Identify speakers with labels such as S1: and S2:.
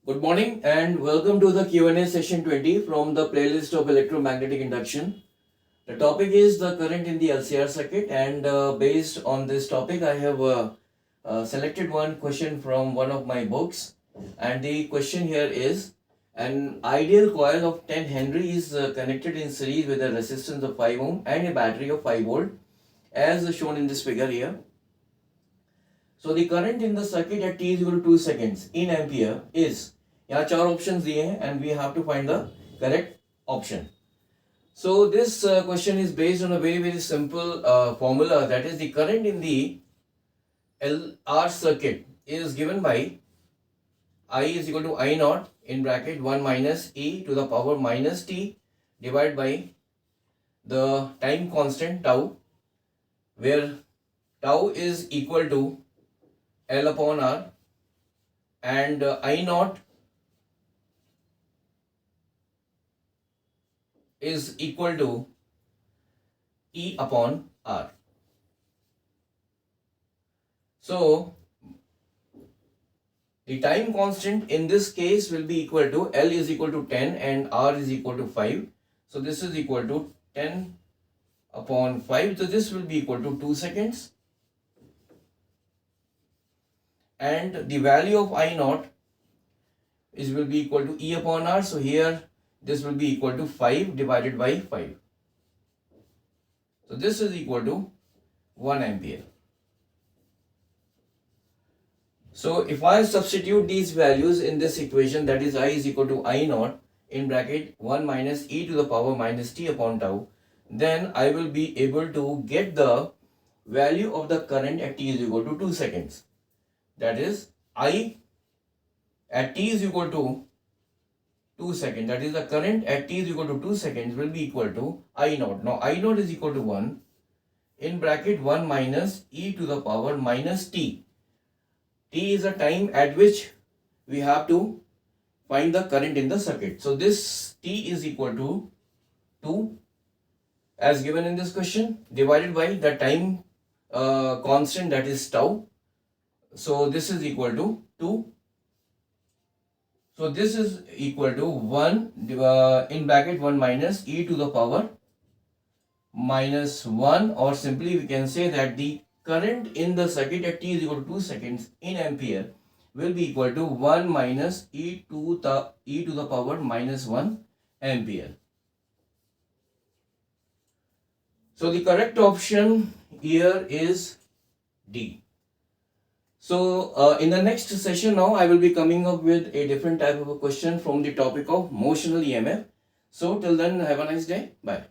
S1: Good morning and welcome to the Q&A session 20 from the playlist of electromagnetic induction. The topic is the current in the LCR circuit, and based on this topic I have selected one question from one of my books, and the question here is: an ideal coil of 10 Henry is connected in series with a resistance of 5 ohm and a battery of 5 volt as shown in this figure here. So the current in the circuit at t is equal to 2 seconds in ampere is, यहाँ चार options दिए हैं and we have to find the correct option. So this question is based on a very simple formula, that is the current in the LR circuit is given by I is equal to I naught in bracket 1 minus e to the power minus t divided by the time constant tau, where tau is equal to L upon R and I naught is equal to E upon R. So the time constant in this case will be equal to L is equal to 10 and R is equal to 5. So this is equal to 10 upon 5. So this will be equal to 2 seconds. And the value of I naught will be equal to E upon R. So here this will be equal to 5 divided by 5. So this is equal to 1 ampere. So if I substitute these values in this equation, that is I is equal to I naught in bracket 1 minus e to the power minus t upon tau, then I will be able to get the value of the current at t is equal to 2 seconds. That is I at t is equal to 2 seconds. That is the current at t is equal to 2 seconds will be equal to I naught. Now I naught is equal to 1 in bracket 1 minus e to the power minus t. T is the time at which we have to find the current in the circuit. So this t is equal to 2 as given in this question divided by the time constant, that is tau. So this is equal to 2. So this is equal to 1 in bracket 1 minus e to the power minus 1, or simply we can say that the current in the circuit at t is equal to 2 seconds in ampere will be equal to 1 minus e to the power minus 1 ampere. So the correct option here is D. So in the next session now I will be coming up with a different type of a question from the topic of motional EMF. So till then, have a nice day. Bye.